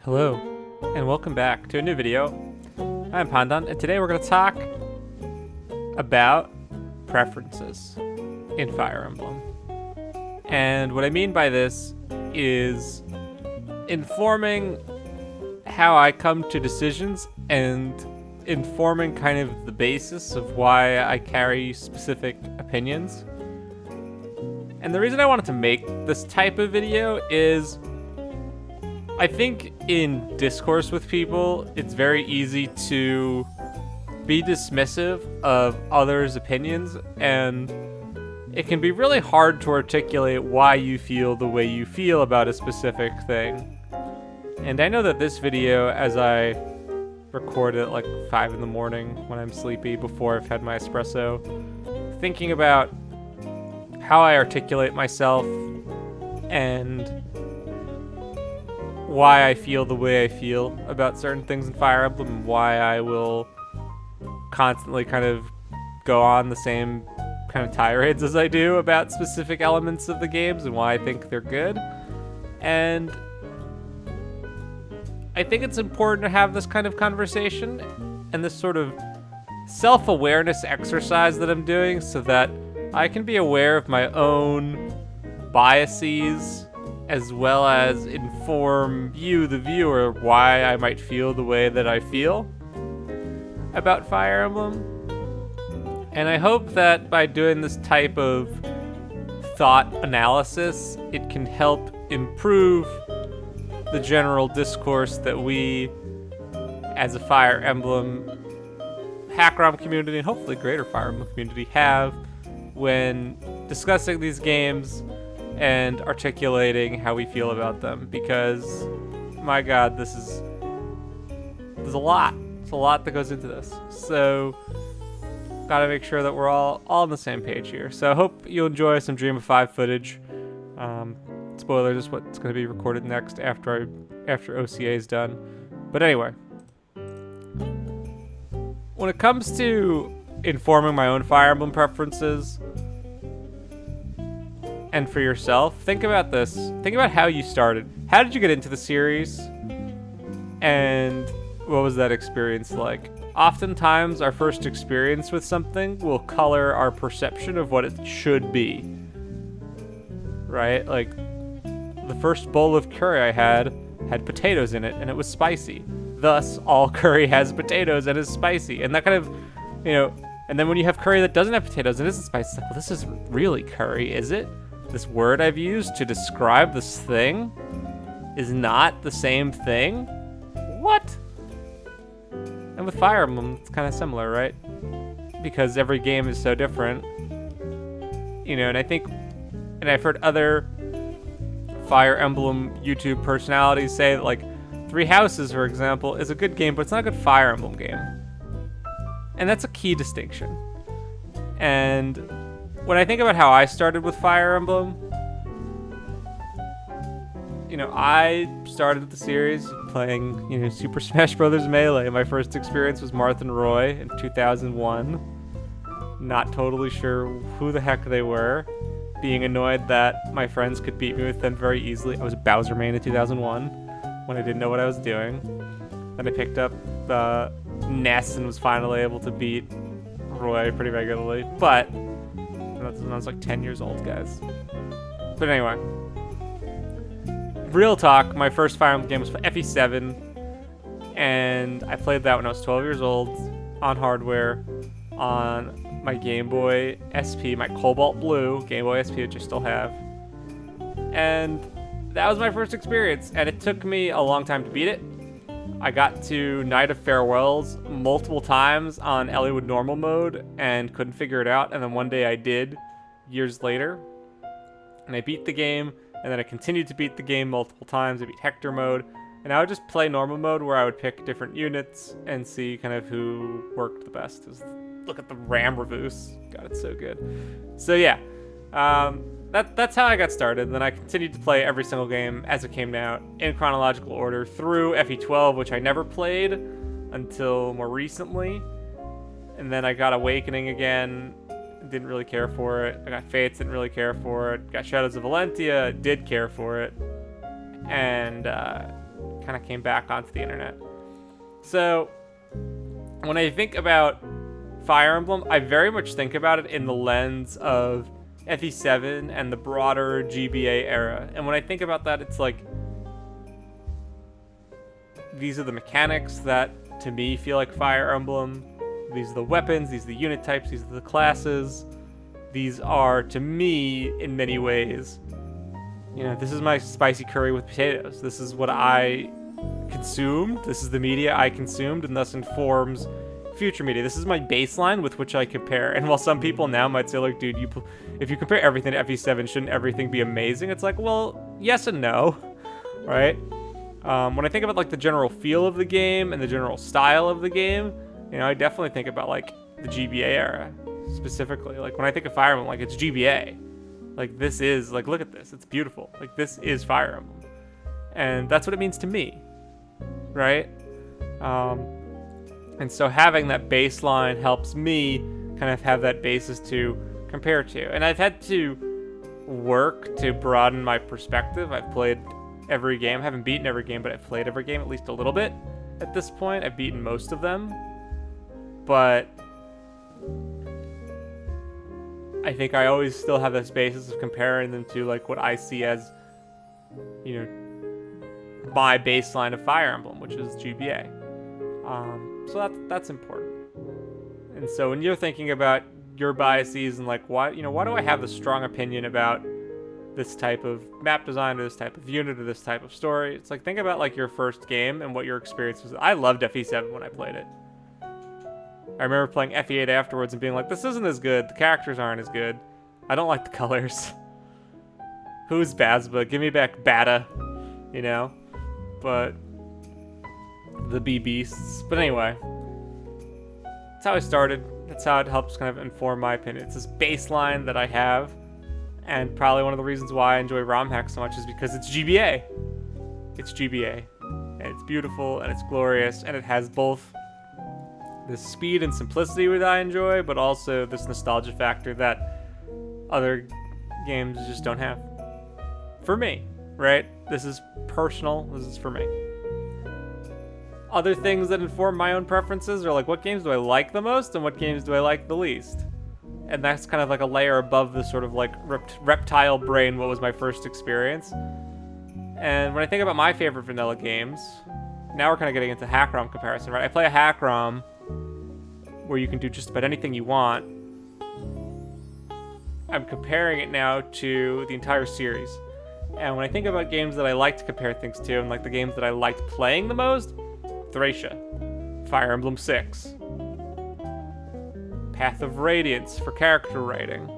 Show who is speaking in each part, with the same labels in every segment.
Speaker 1: Hello, and welcome back to a new video. I'm Pandan, and today we're going to talk about preferences in Fire Emblem. And what I mean by this is informing how I come to decisions and informing kind of the basis of why I carry specific opinions. And the reason I wanted to make this type of video is I think in discourse with people, it's very easy to be dismissive of others' opinions, and it can be really hard to articulate why you feel the way you feel about a specific thing. And I know that this video, as I record it at like 5 in the morning when I'm sleepy before I've had my espresso, thinking about how I articulate myself and why I feel the way I feel about certain things in Fire Emblem, and why I will constantly kind of go on the same kind of tirades as I do about specific elements of the games and why I think they're good. And I think it's important to have this kind of conversation and this sort of self-awareness exercise that I'm doing so that I can be aware of my own biases as well as inform you, the viewer, why I might feel the way that I feel about Fire Emblem. And I hope that by doing this type of thought analysis, it can help improve the general discourse that we, as a Fire Emblem hackrom community, and hopefully greater Fire Emblem community, have when discussing these games and articulating how we feel about them, because my god, there's a lot that goes into this, so gotta make sure that we're all on the same page here. So I hope you'll enjoy some Dream of 5 footage. Spoilers is what's going to be recorded next after OCA is done, but anyway, when it comes to informing my own Fire Emblem preferences and for yourself, think about this. Think about how you started. How did you get into the series? And what was that experience like? Oftentimes, our first experience with something will color our perception of what it should be. Right? Like, the first bowl of curry I had potatoes in it, and it was spicy. Thus, all curry has potatoes and is spicy. And that kind of, and then when you have curry that doesn't have potatoes and isn't spicy, it's like, well, this isn't really curry, is it? This word I've used to describe this thing is not the same thing? What? And with Fire Emblem, it's kind of similar, right? Because every game is so different. And I think, and I've heard other Fire Emblem YouTube personalities say that, like, Three Houses, for example, is a good game, but it's not a good Fire Emblem game. And that's a key distinction. And when I think about how I started with Fire Emblem, I started the series playing, Super Smash Bros. Melee. My first experience was Marth and Roy in 2001. Not totally sure who the heck they were. Being annoyed that my friends could beat me with them very easily. I was a Bowser main in 2001 when I didn't know what I was doing. Then I picked up the NES and was finally able to beat Roy pretty regularly. But that's when I was like 10 years old, guys. But anyway, real talk, my first Fire Emblem game was for FE7, and I played that when I was 12 years old on hardware on my Game Boy SP, my Cobalt Blue Game Boy SP, which I still have. And that was my first experience, and it took me a long time to beat it. I got to Night of Farewells multiple times on Elliewood normal mode and couldn't figure it out, and then one day I did, years later, and I beat the game, and then I continued to beat the game multiple times. I beat Hector mode, and I would just play normal mode where I would pick different units and see kind of who worked the best. Look at the Ram Revoose. God, it's so good. So yeah, that's how I got started. And then I continued to play every single game as it came out in chronological order through FE12, which I never played until more recently. And then I got Awakening again, didn't really care for it. I got Fates, didn't really care for it. Got Shadows of Valentia, did care for it. And kind of came back onto the internet. So when I think about Fire Emblem, I very much think about it in the lens of FE7 and the broader GBA era. And when I think about that, it's like, these are the mechanics that, to me, feel like Fire Emblem. These are the weapons, these are the unit types, these are the classes. These are, to me, in many ways, this is my spicy curry with potatoes. This is what I consumed. This is the media I consumed, and thus informs future media. This is my baseline with which I compare. And while some people now might say, like, dude, if you compare everything to FE7, shouldn't everything be amazing? It's like, well, yes and no, right? When I think about, like, the general feel of the game and the general style of the game, I definitely think about, like, the GBA era specifically. Like, when I think of Fire Emblem, like, it's GBA. Like, this is, like, look at this. It's beautiful. Like, this is Fire Emblem. And that's what it means to me, right? And so having that baseline helps me kind of have that basis to compare to. And I've had to work to broaden my perspective. I've played every game. I haven't beaten every game, but I've played every game at least a little bit at this point. I've beaten most of them. But I think I always still have this basis of comparing them to, like, what I see as, my baseline of Fire Emblem, which is GBA. So that's important. And so when you're thinking about your biases and, like, why do I have this strong opinion about this type of map design or this type of unit or this type of story, it's like, think about, like, your first game and what your experience was. I loved FE7 when I played it. I remember playing FE8 afterwards and being like, this isn't as good. The characters aren't as good. I don't like the colors. Who's Bazba? Give me back Bata, But the bee beasts. But anyway, that's how I started. That's how it helps kind of inform my opinion. It's this baseline that I have, and probably one of the reasons why I enjoy ROM Hacks so much is because it's GBA. It's GBA, and it's beautiful, and it's glorious, and it has both this speed and simplicity that I enjoy, but also this nostalgia factor that other games just don't have. For me, right? This is personal. This is for me. Other things that inform my own preferences are, like, what games do I like the most and what games do I like the least? And that's kind of like a layer above the sort of, like, reptile brain, what was my first experience. And when I think about my favorite vanilla games, now we're kind of getting into hackrom comparison, right? I play a hackrom where you can do just about anything you want. I'm comparing it now to the entire series. And when I think about games that I like to compare things to, and, like, the games that I liked playing the most, Thracia, Fire Emblem 6, Path of Radiance for character writing,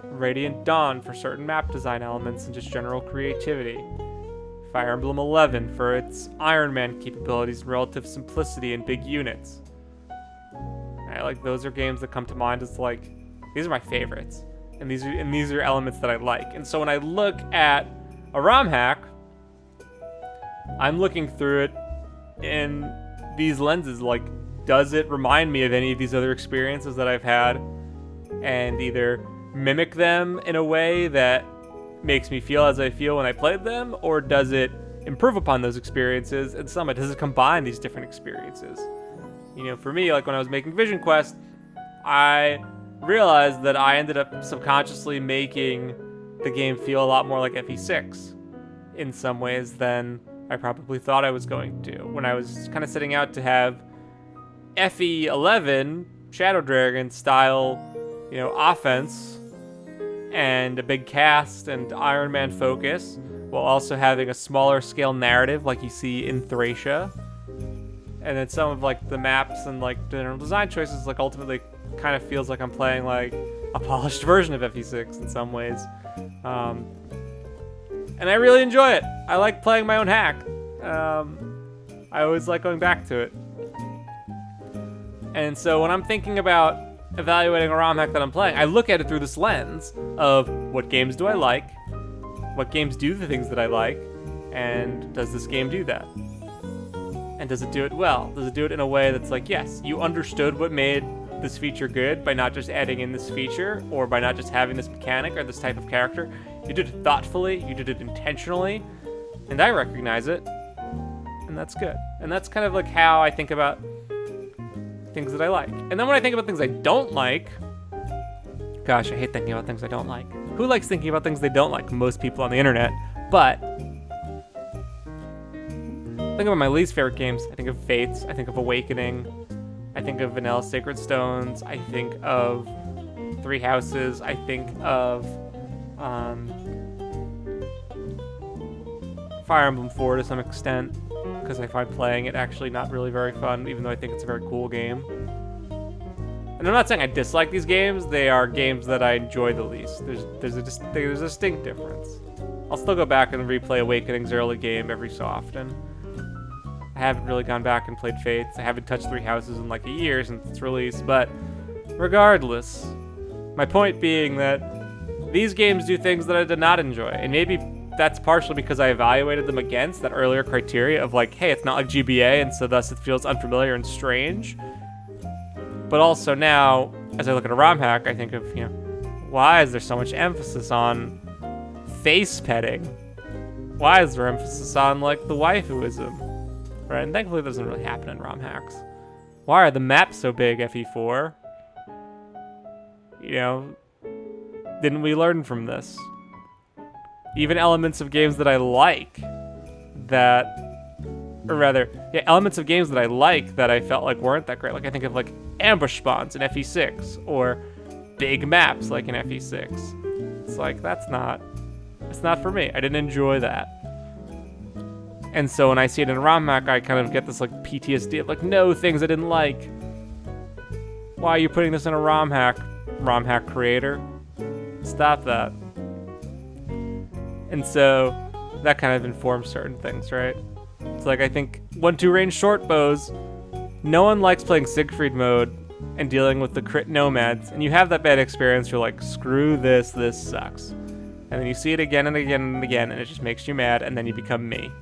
Speaker 1: Radiant Dawn for certain map design elements and just general creativity, Fire Emblem 11 for its Iron Man capabilities and relative simplicity and big units. Right, like, those are games that come to mind as, like, these are my favorites, and these are elements that I like. And so when I look at a ROM hack, I'm looking through it in these lenses, like, does it remind me of any of these other experiences that I've had, and either mimic them in a way that makes me feel as I feel when I played them, or does it improve upon those experiences, and does it combine these different experiences? For me, like, when I was making Vision Quest, I realized that I ended up subconsciously making the game feel a lot more like FE6 in some ways than I probably thought I was going to. When I was kind of setting out to have FE11 Shadow Dragon style, offense and a big cast and Iron Man focus, while also having a smaller scale narrative like you see in Thracia. And then some of, like, the maps and, like, general design choices, like, ultimately kind of feels like I'm playing, like, a polished version of FE6 in some ways. And I really enjoy it. I like playing my own hack. I always like going back to it. And so when I'm thinking about evaluating a ROM hack that I'm playing, I look at it through this lens of what games do I like, what games do the things that I like, and does this game do that? And does it do it well? Does it do it in a way that's like, yes, you understood what made this feature good by not just adding in this feature, or by not just having this mechanic or this type of character. You did it thoughtfully, you did it intentionally, and I recognize it. and that's good. And that's kind of like how I think about things that I like. And then when I think about things I don't like, gosh, I hate thinking about things I don't like. Who likes thinking about things they don't like? Most people on the internet. But think about my least favorite games. I think of Fates. I think of Awakening. I think of Vanilla Sacred Stones. I think of Three Houses. I think of Fire Emblem 4 to some extent, because I find playing it actually not really very fun, even though I think it's a very cool game. And I'm not saying I dislike these games. They are games that I enjoy the least. There's a distinct difference. I'll still go back and replay Awakening's early game every so often. I haven't really gone back and played Fates. I haven't touched Three Houses in like a year since its release, but regardless, my point being that these games do things that I did not enjoy, and maybe that's partially because I evaluated them against that earlier criteria of like, hey, it's not like GBA, and so thus it feels unfamiliar and strange. But also now, as I look at a ROM hack, I think of, why is there so much emphasis on face petting? Why is there emphasis on like the waifuism? Right, and thankfully it doesn't really happen in ROM hacks. Why are the maps so big, FE4? Didn't we learn from this? Even elements of games that I like elements of games that I like that I felt like weren't that great. Like I think of like ambush spawns in FE6 or big maps like in FE6. It's like, it's not for me. I didn't enjoy that. And so when I see it in a ROM hack, I kind of get this like PTSD of like, no, things I didn't like. Why are you putting this in a ROM hack creator? Stop that. And so that kind of informs certain things, right? It's like, I think 1-2 range short bows, no one likes playing Siegfried mode and dealing with the crit nomads, and you have that bad experience, you're like, screw this sucks. And then you see it again and again and again, and it just makes you mad, and then you become me.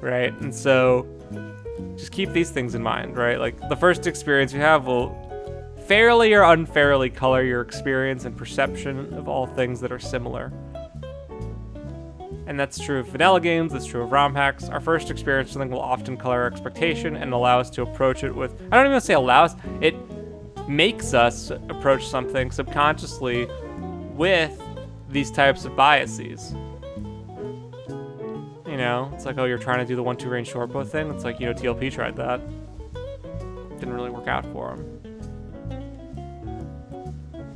Speaker 1: Right? And so just keep these things in mind, right? Like the first experience you have will fairly or unfairly color your experience and perception of all things that are similar. And that's true of vanilla games, that's true of ROM hacks. Our first experience with something will often color our expectation and allow us to approach it with, I don't even say allow us, it makes us approach something subconsciously with these types of biases. It's like, oh, you're trying to do the 1-2 range short bow thing. It's like, TLP tried that. Didn't really work out for him.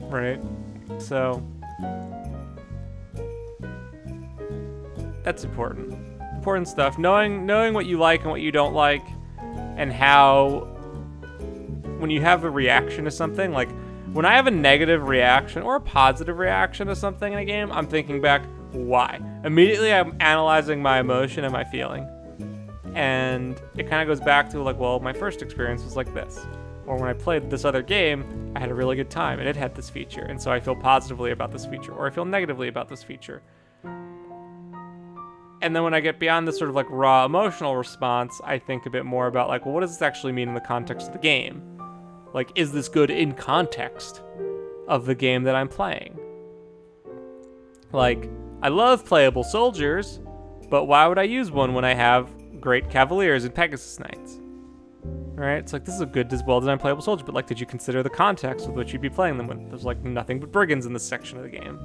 Speaker 1: Right? So that's important. Important stuff. Knowing what you like and what you don't like, and how when you have a reaction to something, like when I have a negative reaction or a positive reaction to something in a game, I'm thinking back, why? Immediately I'm analyzing my emotion and my feeling. And it kind of goes back to like, well, my first experience was like this. Or when I played this other game, I had a really good time and it had this feature. And so I feel positively about this feature, or I feel negatively about this feature. And then when I get beyond this sort of like raw emotional response, I think a bit more about like, well, what does this actually mean in the context of the game? Like, is this good in context of the game that I'm playing? Like, I love playable soldiers, but why would I use one when I have great cavaliers and Pegasus Knights? Right? It's like, this is a good, well-designed playable soldier, but like, did you consider the context with which you'd be playing them with? There's like nothing but brigands in this section of the game.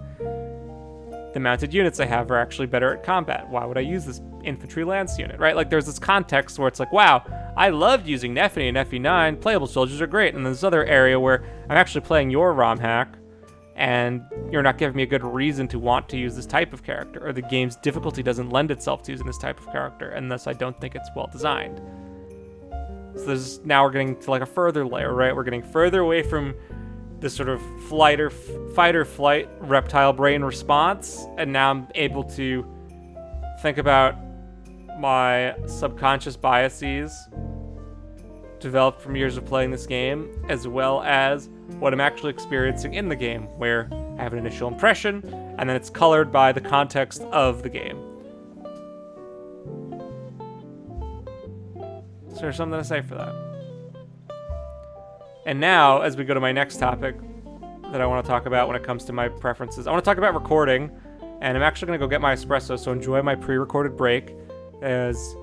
Speaker 1: The mounted units I have are actually better at combat. Why would I use this infantry lance unit, right? Like, there's this context where it's like, wow, I loved using Nephany and FE9. Playable soldiers are great. And there's this other area where I'm actually playing your ROM hack, and you're not giving me a good reason to want to use this type of character, or the game's difficulty doesn't lend itself to using this type of character, and thus I don't think it's well designed. So now we're getting to like a further layer, right? We're getting further away from this sort of fight or flight reptile brain response, and now I'm able to think about my subconscious biases developed from years of playing this game, as well as what I'm actually experiencing in the game, where I have an initial impression, and then it's colored by the context of the game. So there's something to say for that. And now, as we go to my next topic that I want to talk about when it comes to my preferences, I want to talk about recording, and I'm actually going to go get my espresso, so enjoy my pre-recorded break, as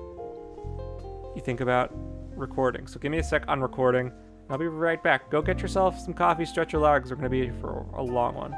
Speaker 1: you think about recording. So give me a sec on recording. I'll be right back. Go get yourself some coffee, stretch your legs. We're going to be here for a long one.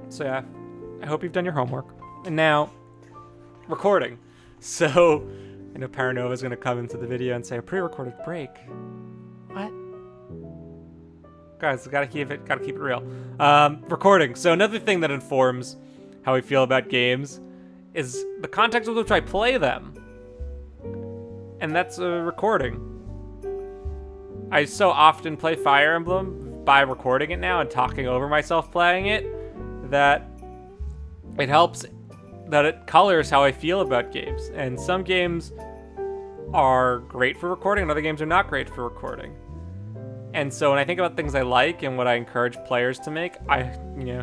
Speaker 1: So yeah, I hope you've done your homework. And now, recording. So, I know Paranova's gonna come into the video and say a pre-recorded break. What? Guys, gotta keep it real. Recording. So another thing that informs how we feel about games is the context with which I play them. And that's a recording. I so often play Fire Emblem by recording it now and talking over myself playing it, that it helps, that it colors how I feel about games. And some games are great for recording and other games are not great for recording. And so when I think about things I like and what I encourage players to make, I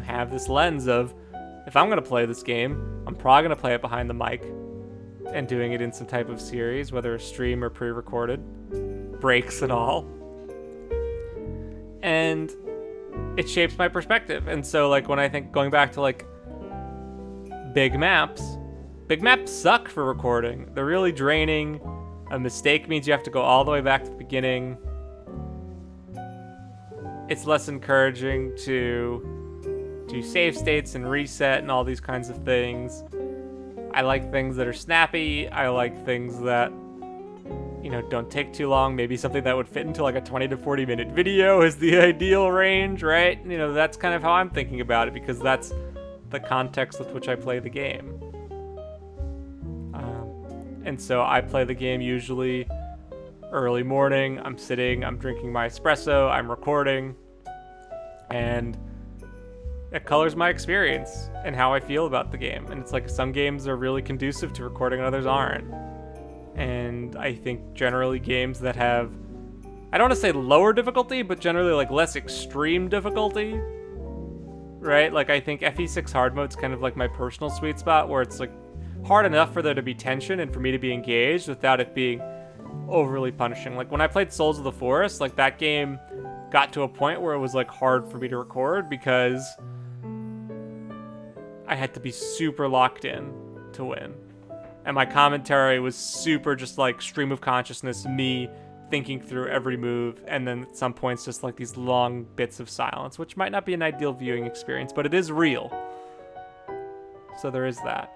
Speaker 1: have this lens of, if I'm going to play this game, I'm probably going to play it behind the mic and doing it in some type of series, whether a stream or pre-recorded, breaks and all. And it shapes my perspective. And so like when I think, going back to like big maps suck for recording. They're really draining. A mistake means you have to go all the way back to the beginning. It's less encouraging to do save states and reset and all these kinds of things. I like things that are snappy. I like things that don't take too long. Maybe something that would fit into like a 20 to 40 minute video is the ideal range, right? That's kind of how I'm thinking about it, because that's the context with which I play the game. And so I play the game usually early morning. I'm drinking my espresso, I'm recording, and it colors my experience and how I feel about the game. And it's like some games are really conducive to recording and others aren't. And I think generally games that have, I don't want to say lower difficulty, but generally like less extreme difficulty, right? Like I think FE6 hard mode's kind of like my personal sweet spot, where it's like hard enough for there to be tension and for me to be engaged without it being overly punishing. Like when I played Souls of the Forest, like that game got to a point where it was like hard for me to record because I had to be super locked in to win. And my commentary was super just like stream of consciousness, me thinking through every move, and then at some points just like these long bits of silence, which might not be an ideal viewing experience, but it is real. So there is that.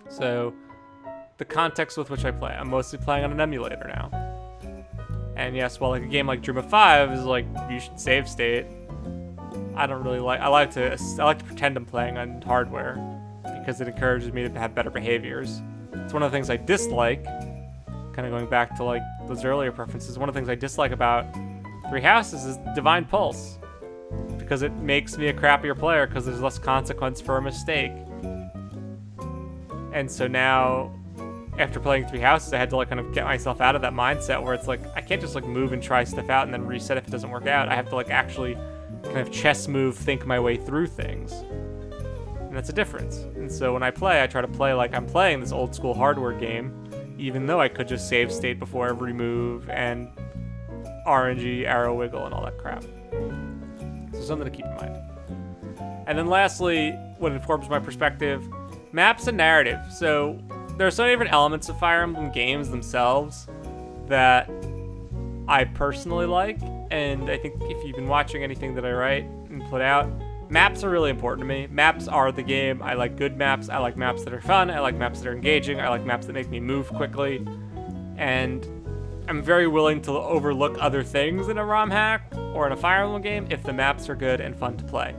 Speaker 1: So the context with which I play, I'm mostly playing on an emulator now. And yes, while like a game like Dream of 5 is like, you should save state, I like to pretend I'm playing on hardware, because it encourages me to have better behaviors. It's one of the things I dislike, kind of going back to like those earlier preferences, one of the things I dislike about Three Houses is Divine Pulse, because it makes me a crappier player because there's less consequence for a mistake. And so now, after playing Three Houses, I had to like kind of get myself out of that mindset where it's like, I can't just like move and try stuff out and then reset if it doesn't work out. I have to like actually kind of chess move, think my way through things. And that's a difference. And so when I play, I try to play like I'm playing this old school hardware game, even though I could just save state before every move and RNG, arrow wiggle, and all that crap. So something to keep in mind. And then lastly, what informs my perspective, maps and narrative. So there are so many different elements of Fire Emblem games themselves that I personally like. And I think if you've been watching anything that I write and put out, maps are really important to me. Maps are the game. I like good maps. I like maps that are fun. I like maps that are engaging. I like maps that make me move quickly. And I'm very willing to overlook other things in a ROM hack or in a Fire Emblem game if the maps are good and fun to play.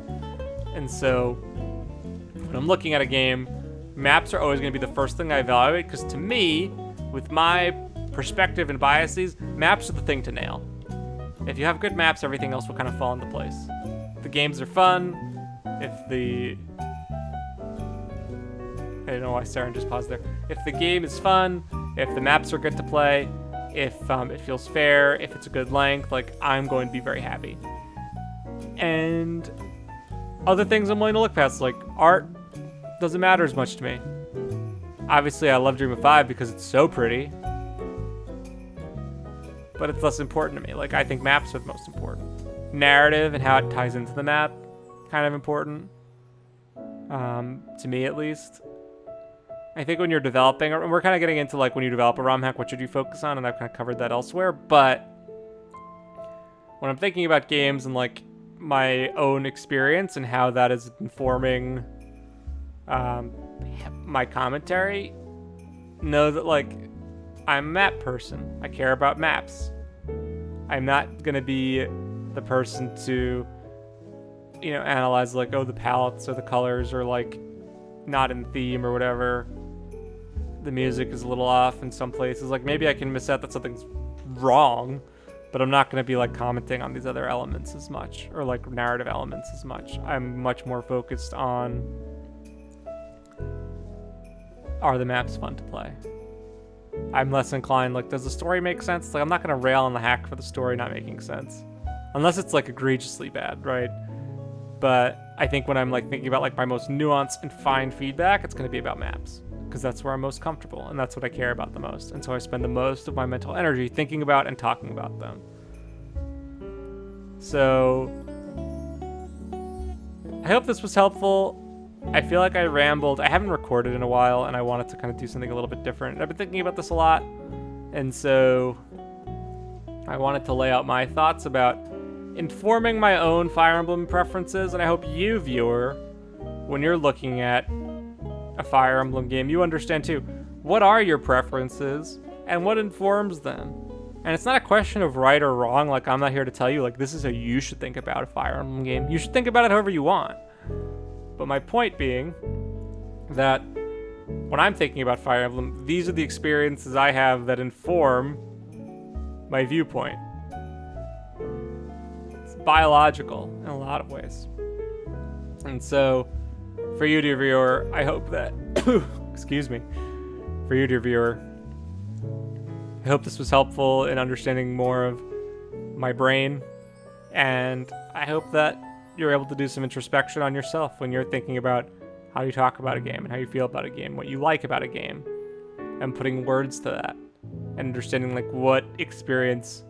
Speaker 1: And so when I'm looking at a game, maps are always going to be the first thing I evaluate, because to me, with my perspective and biases, maps are the thing to nail. If you have good maps, everything else will kind of fall into place. If the games are fun, if the I don't know why Saren just paused there. If the game is fun, if the maps are good to play, if it feels fair, if it's a good length, like, I'm going to be very happy. And other things I'm willing to look past, like art, doesn't matter as much to me. Obviously, I love Dream of Five because it's so pretty, but it's less important to me. Like, I think maps are the most important. Narrative and how it ties into the map, kind of important, to me at least. I think when you're developing, and we're kind of getting into like when you develop a ROM hack, what should you focus on? And I've kind of covered that elsewhere. But when I'm thinking about games and like my own experience and how that is informing my commentary, know that like I'm a map person. I care about maps. I'm not gonna be the person to, analyze like, oh, the palettes or the colors are like not in theme or whatever. The music is a little off in some places. Like, maybe I can miss out that something's wrong, but I'm not going to be like commenting on these other elements as much, or like narrative elements as much. I'm much more focused on, are the maps fun to play? I'm less inclined, like, does the story make sense? Like, I'm not going to rail on the hack for the story not making sense, unless it's like egregiously bad, right? But I think when I'm like thinking about like my most nuanced and fine feedback, it's going to be about maps, because that's where I'm most comfortable and that's what I care about the most. And so I spend the most of my mental energy thinking about and talking about them. So I hope this was helpful. I feel like I rambled. I haven't recorded in a while and I wanted to kind of do something a little bit different. I've been thinking about this a lot. And so I wanted to lay out my thoughts about informing my own Fire Emblem preferences. And I hope you, viewer, when you're looking at a Fire Emblem game, you understand too, what are your preferences and what informs them? And it's not a question of right or wrong. Like, I'm not here to tell you, like, this is how you should think about a Fire Emblem game. You should think about it however you want. But my point being that when I'm thinking about Fire Emblem, these are the experiences I have that inform my viewpoint. It's biological in a lot of ways. And so, for you, dear viewer, I hope that, excuse me, for you, dear viewer, I hope this was helpful in understanding more of my brain, and I hope that you're able to do some introspection on yourself when you're thinking about how you talk about a game and how you feel about a game, what you like about a game, and putting words to that, and understanding like what experience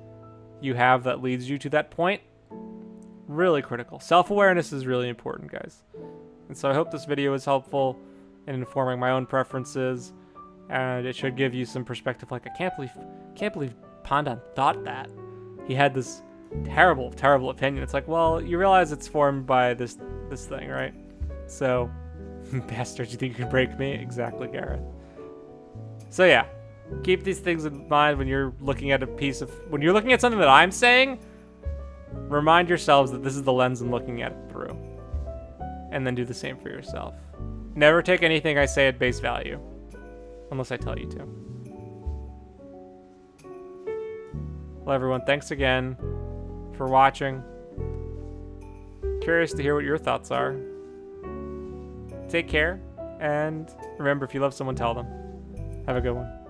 Speaker 1: you have that leads you to that point. Really critical. Self-awareness is really important, guys. And so I hope this video was helpful in informing my own preferences, and it should give you some perspective. Like, I can't believe Pandan thought that. He had this terrible opinion. It's like, well, you realize it's formed by this thing, right? So, bastard, you think you can break me? Exactly, Gareth. So yeah, keep these things in mind when you're looking at when you're looking at something that I'm saying. Remind yourselves that this is the lens I'm looking at it through. And then do the same for yourself. Never take anything I say at base value, unless I tell you to. Well, everyone, thanks again for watching. Curious to hear what your thoughts are. Take care, and remember, if you love someone, tell them. Have a good one.